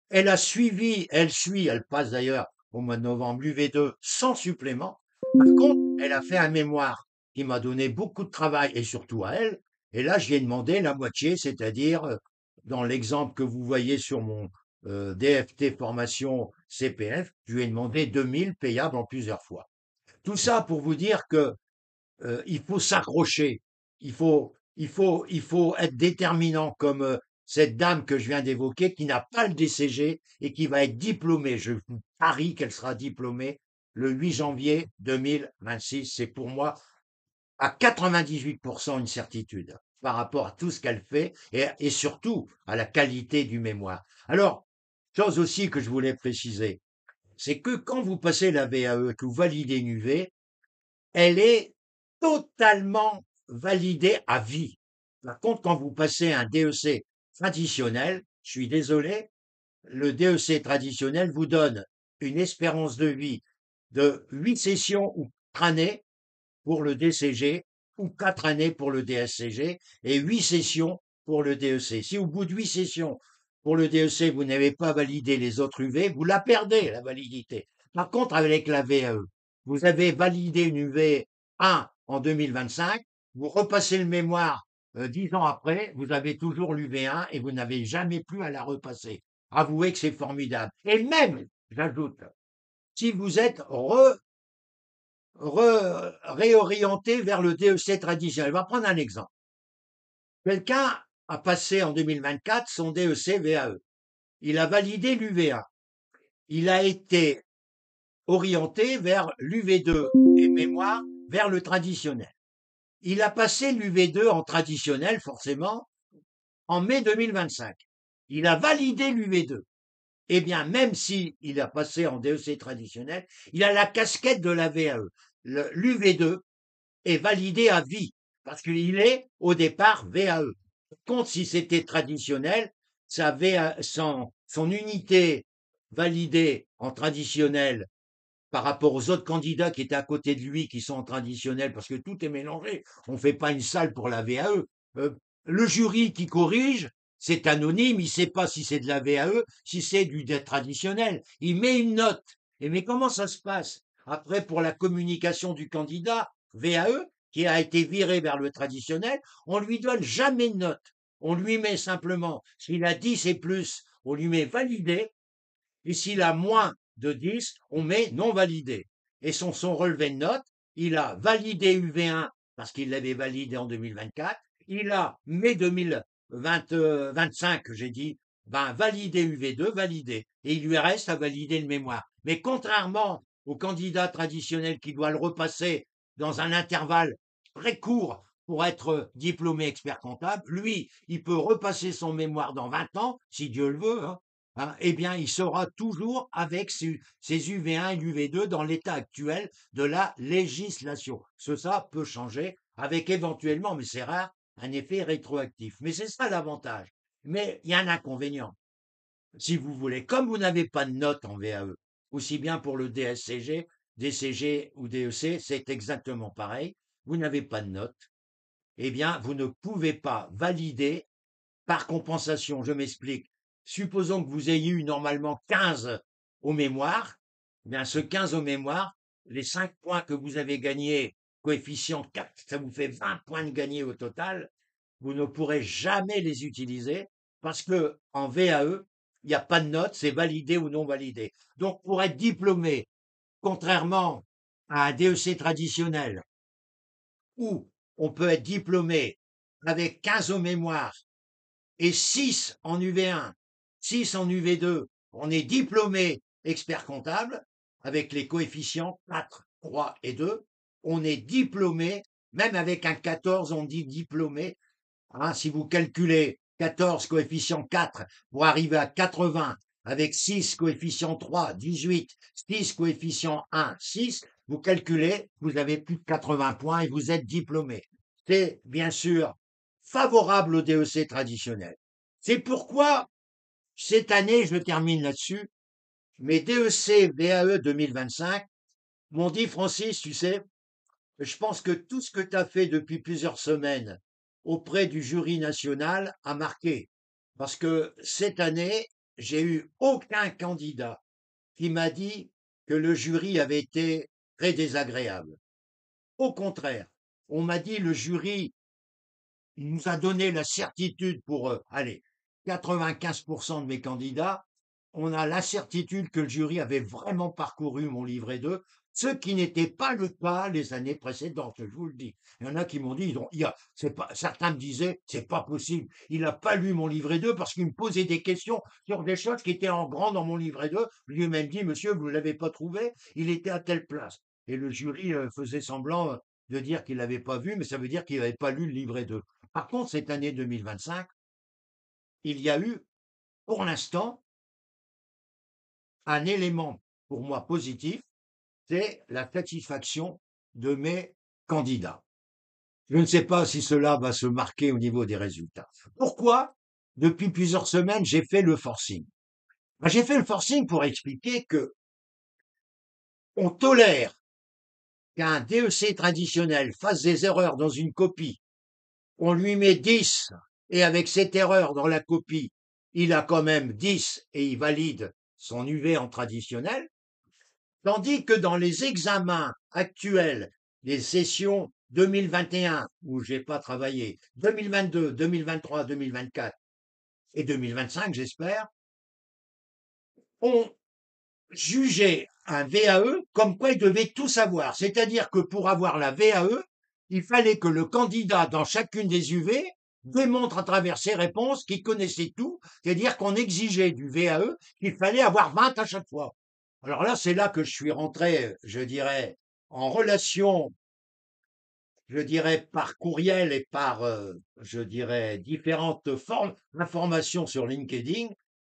[SPEAKER 1] elle passe d'ailleurs au mois de novembre l'UV2 sans supplément. Par contre, elle a fait un mémoire qui m'a donné beaucoup de travail et surtout à elle. Et là, je lui ai demandé la moitié, c'est-à-dire dans l'exemple que vous voyez sur mon DFT formation CPF, je lui ai demandé 2000 payables en plusieurs fois. Tout ça pour vous dire que il faut s'accrocher, il faut être déterminant comme cette dame que je viens d'évoquer qui n'a pas le DCG et qui va être diplômée. Je vous parie qu'elle sera diplômée le 8 janvier 2026. C'est pour moi à 98% une certitude par rapport à tout ce qu'elle fait et surtout à la qualité du mémoire. Alors, Chose aussi que je voulais préciser, c'est que quand vous passez la VAE, que vous validez une UV, elle est totalement validée à vie. Par contre, quand vous passez un DEC traditionnel, je suis désolé, le DEC traditionnel vous donne une espérance de vie de 8 sessions ou 4 années pour le DCG ou 4 années pour le DSCG et 8 sessions pour le DEC. Si au bout de 8 sessions pour le DEC, vous n'avez pas validé les autres UV, vous la perdez, la validité. Par contre, avec la VAE, vous avez validé une UV 1 en 2025, vous repassez le mémoire 10 ans après, vous avez toujours l'UV1 et vous n'avez jamais plus à la repasser. Avouez que c'est formidable. Et même, j'ajoute, si vous êtes réorienté vers le DEC traditionnel. On va prendre un exemple. Quelqu'un a passé en 2024 son DEC VAE. Il a validé l'UV1. Il a été orienté vers l'UV2 et mémoire vers le traditionnel. Il a passé l'UV2 en traditionnel, forcément, en mai 2025. Il a validé l'UV2. Eh bien, même s'il a passé en DEC traditionnel, il a la casquette de la VAE. L'UV2 est validé à vie parce qu'il est au départ VAE. Par contre, si c'était traditionnel, son unité validée en traditionnel par rapport aux autres candidats qui étaient à côté de lui, qui sont en traditionnel, parce que tout est mélangé. On ne fait pas une salle pour la VAE. Le jury qui corrige, c'est anonyme, il ne sait pas si c'est de la VAE, si c'est du traditionnel. Il met une note. Et mais comment ça se passe après pour la communication du candidat VAE, qui a été viré vers le traditionnel, on lui donne jamais de note. On lui met simplement, s'il a 10 et plus, on lui met validé, et s'il a moins de 10, on met non validé. Et son relevé de notes, il a validé UV1 parce qu'il l'avait validé en 2024. Il a mai 2025, j'ai dit, ben, validé UV2, validé. Et il lui reste à valider le mémoire. Mais contrairement au candidat traditionnel qui doit le repasser dans un intervalle très court pour être diplômé expert comptable, lui, il peut repasser son mémoire dans 20 ans, si Dieu le veut, hein, eh bien, il sera toujours avec ses UV1 et UV2 dans l'état actuel de la législation. Ça peut changer avec éventuellement, mais c'est rare, un effet rétroactif. Mais c'est ça l'avantage. Mais il y a un inconvénient. Si vous voulez, comme vous n'avez pas de note en VAE, aussi bien pour le DSCG, DCG ou DEC, c'est exactement pareil. Vous n'avez pas de note. Eh bien, vous ne pouvez pas valider par compensation. Je m'explique. Supposons que vous ayez eu normalement 15 au mémoire. Eh bien, ce 15 au mémoire, les 5 points que vous avez gagnés, coefficient 4, ça vous fait 20 points de gagnés au total. Vous ne pourrez jamais les utiliser parce que en VAE, il n'y a pas de note, c'est validé ou non validé. Donc, pour être diplômé, contrairement à un DEC traditionnel, où on peut être diplômé avec 15 au mémoire et 6 en UV1, 6 en UV2, on est diplômé expert comptable avec les coefficients 4, 3 et 2. On est diplômé, même avec un 14, on dit diplômé. Hein, si vous calculez 14 coefficient 4 pour arriver à 80 avec 6 coefficient 3, 18, 6 coefficient 1, 6, vous calculez, vous avez plus de 80 points et vous êtes diplômé. C'est bien sûr favorable au DEC traditionnel. C'est pourquoi cette année, je termine là-dessus, mes DEC VAE 2025 m'ont dit, Francis, tu sais, je pense que tout ce que tu as fait depuis plusieurs semaines auprès du jury national a marqué. Parce que cette année, j'ai eu aucun candidat qui m'a dit que le jury avait été très désagréable. Au contraire, on m'a dit le jury nous a donné la certitude pour, allez, 95% de mes candidats, on a la certitude que le jury avait vraiment parcouru mon livret 2, ce qui n'était pas le cas les années précédentes, je vous le dis. Il y en a qui m'ont dit, certains me disaient, c'est pas possible, il n'a pas lu mon livret 2 parce qu'il me posait des questions sur des choses qui étaient en grand dans mon livret 2. Je lui ai même dit, monsieur, vous ne l'avez pas trouvé, il était à telle place. Et le jury faisait semblant de dire qu'il l'avait pas vu, mais ça veut dire qu'il n'avait pas lu le livret 2. Par contre, cette année 2025, il y a eu, pour l'instant, un élément pour moi positif, c'est la satisfaction de mes candidats. Je ne sais pas si cela va se marquer au niveau des résultats. Pourquoi, depuis plusieurs semaines, j'ai fait le forcing? Ben, j'ai fait le forcing pour expliquer que on tolère qu'un DEC traditionnel fasse des erreurs dans une copie. On lui met 10 et avec cette erreur dans la copie, il a quand même 10 et il valide son UV en traditionnel. Tandis que dans les examens actuels des sessions 2021, où j'ai pas travaillé, 2022, 2023, 2024 et 2025, j'espère, on jugeait un VAE comme quoi il devait tout savoir. C'est-à-dire que pour avoir la VAE, il fallait que le candidat dans chacune des UV démontre à travers ses réponses qu'il connaissait tout, c'est-à-dire qu'on exigeait du VAE qu'il fallait avoir 20 à chaque fois. Alors là, c'est là que je suis rentré, je dirais, en relation, je dirais, par courriel et par, je dirais, différentes formes d'informations sur LinkedIn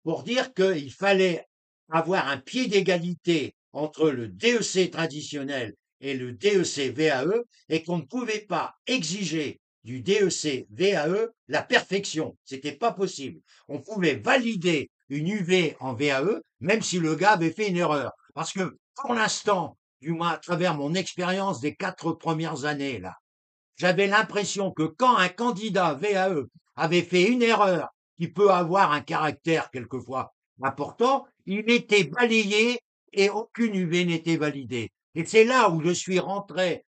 [SPEAKER 1] pour dire qu'il fallait avoir un pied d'égalité entre le DEC traditionnel et le DEC VAE et qu'on ne pouvait pas exiger du DEC VAE la perfection. C'était pas possible. On pouvait valider une UV en VAE même si le gars avait fait une erreur. Parce que pour l'instant, du moins à travers mon expérience des 4 premières années là, j'avais l'impression que quand un candidat VAE avait fait une erreur qui peut avoir un caractère quelquefois important, il était balayé et aucune UV n'était validée. Et c'est là où je suis rentré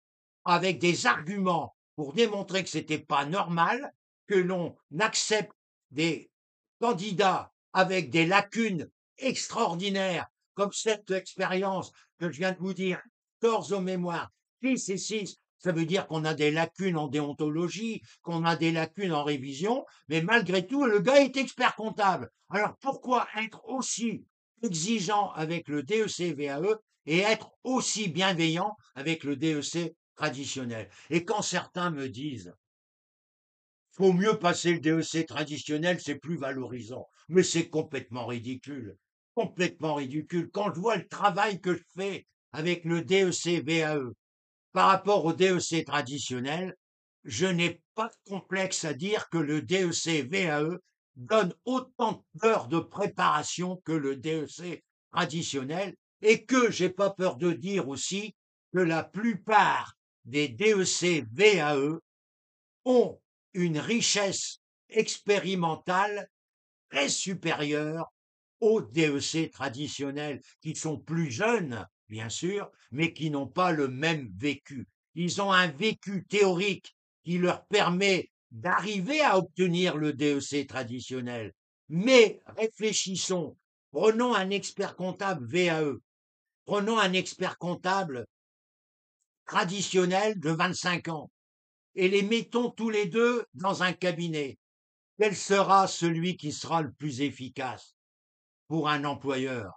[SPEAKER 1] avec des arguments pour démontrer que c'était pas normal que l'on accepte des candidats avec des lacunes extraordinaires, comme cette expérience que je viens de vous dire, 14 aux mémoires, 6 et 6, ça veut dire qu'on a des lacunes en déontologie, qu'on a des lacunes en révision, mais malgré tout, le gars est expert comptable. Alors pourquoi être aussi exigeant avec le DEC VAE et être aussi bienveillant avec le DEC traditionnel? Et quand certains me disent faut mieux passer le DEC traditionnel, c'est plus valorisant. Mais c'est complètement ridicule. Complètement ridicule. Quand je vois le travail que je fais avec le DEC VAE par rapport au DEC traditionnel, je n'ai pas de complexe à dire que le DEC VAE donne autant d'heures de préparation que le DEC traditionnel et que j'ai pas peur de dire aussi que la plupart des DEC VAE ont une richesse expérimentale très supérieure aux DEC traditionnels, qui sont plus jeunes, bien sûr, mais qui n'ont pas le même vécu. Ils ont un vécu théorique qui leur permet d'arriver à obtenir le DEC traditionnel. Mais réfléchissons, prenons un expert comptable VAE, prenons un expert comptable traditionnel de 25 ans et les mettons tous les deux dans un cabinet. Quel sera celui qui sera le plus efficace pour un employeur?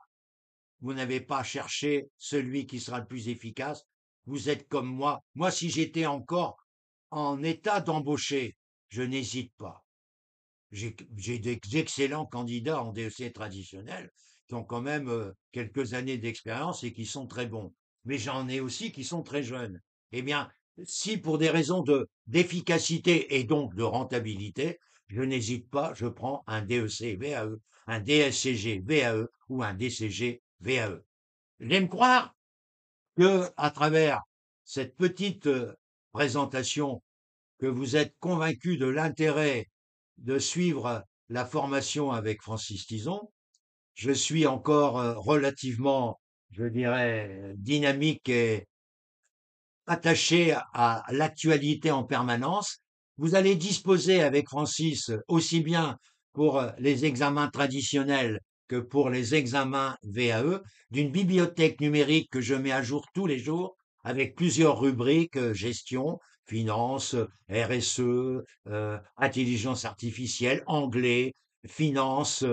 [SPEAKER 1] Vous n'avez pas cherché celui qui sera le plus efficace. Vous êtes comme moi. Moi, si j'étais encore en état d'embaucher, je n'hésite pas. J'ai d'excellents candidats en DEC traditionnel qui ont quand même quelques années d'expérience et qui sont très bons. Mais j'en ai aussi qui sont très jeunes. Eh bien, si pour des raisons d'efficacité et donc de rentabilité, je n'hésite pas, je prends un DEC VAE, un DSCG VAE ou un DCG VAE. J'aime croire que, à travers cette petite présentation, que vous êtes convaincu de l'intérêt de suivre la formation avec Francis Tison. Je suis encore relativement, je dirais, dynamique et attaché à l'actualité en permanence. Vous allez disposer avec Francis aussi bien pour les examens traditionnels que pour les examens VAE d'une bibliothèque numérique que je mets à jour tous les jours avec plusieurs rubriques gestion, finance, RSE, intelligence artificielle, anglais, finance,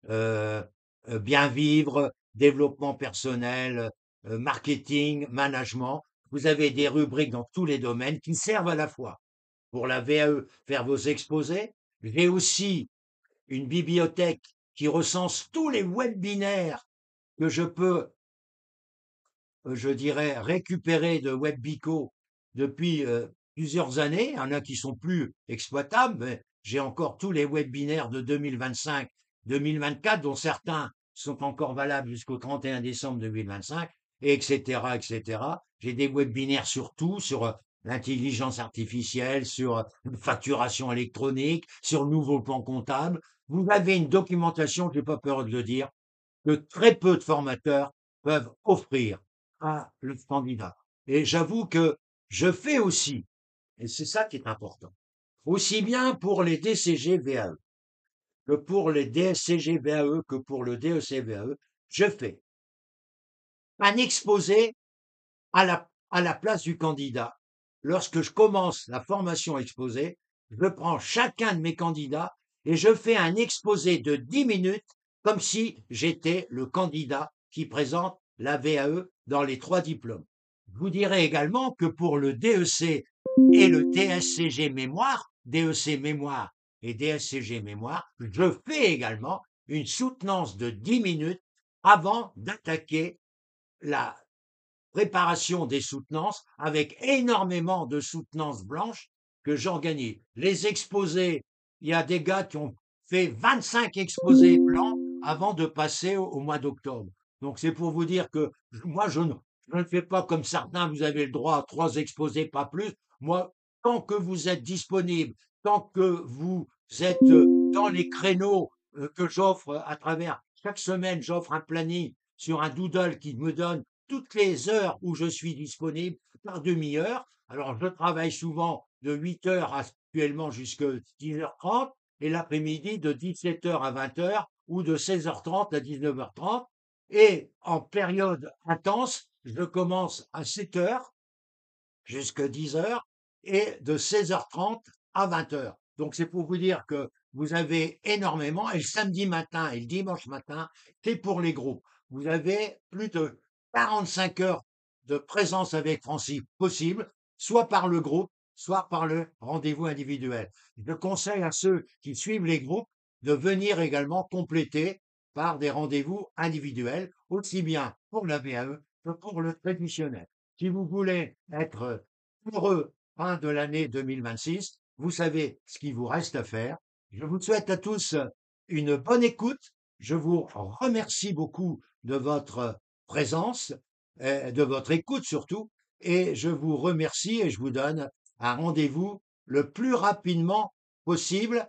[SPEAKER 1] bien vivre, développement personnel, marketing, management. Vous avez des rubriques dans tous les domaines qui servent à la fois pour la VAE, faire vos exposés. J'ai aussi une bibliothèque qui recense tous les webinaires que je peux, je dirais, récupérer de WebBico depuis plusieurs années. Il y en a qui sont plus exploitables, mais j'ai encore tous les webinaires de 2025, 2024, dont certains sont encore valables jusqu'au 31 décembre 2025, et etc., etc. J'ai des webinaires sur tout, sur l'intelligence artificielle, sur la facturation électronique, sur le nouveau plan comptable. Vous avez une documentation, je n'ai pas peur de le dire, que très peu de formateurs peuvent offrir à le candidat. Et j'avoue que je fais aussi, et c'est ça qui est important, aussi bien pour les DCG VAE que pour les DSCG VAE que pour le DEC VAE, je fais un exposé à la place du candidat. Lorsque je commence la formation exposée, je prends chacun de mes candidats et je fais un exposé de 10 minutes comme si j'étais le candidat qui présente la VAE dans les 3 diplômes. Je vous dirai également que pour le DEC et le DSCG mémoire, DEC mémoire et DSCG mémoire, je fais également une soutenance de 10 minutes avant d'attaquer la préparation des soutenances avec énormément de soutenances blanches que j'organise. Les exposés, il y a des gars qui ont fait 25 exposés blancs avant de passer au mois d'octobre. Donc c'est pour vous dire que moi je ne fais pas comme certains, vous avez le droit à 3 exposés, pas plus. Moi, tant que vous êtes disponible, tant que vous êtes dans les créneaux que j'offre à travers, chaque semaine j'offre un planning sur un doodle qui me donne toutes les heures où je suis disponible par demi-heure. Alors, je travaille souvent de 8 heures actuellement jusqu'à 10h30 et l'après-midi de 17h à 20h ou de 16h30 à 19h30. Et en période intense, je commence à 7h jusqu'à 10h et de 16h30 à 20h. Donc, c'est pour vous dire que vous avez énormément. Et le samedi matin et le dimanche matin, c'est pour les groupes. Vous avez plus de 45 heures de présence avec Francis possible, soit par le groupe, soit par le rendez-vous individuel. Je conseille à ceux qui suivent les groupes de venir également compléter par des rendez-vous individuels, aussi bien pour la VAE que pour le traditionnel. Si vous voulez être heureux fin de l'année 2026, vous savez ce qu'il vous reste à faire. Je vous souhaite à tous une bonne écoute. Je vous remercie beaucoup de votre présence, de votre écoute surtout, et je vous remercie et je vous donne un rendez-vous le plus rapidement possible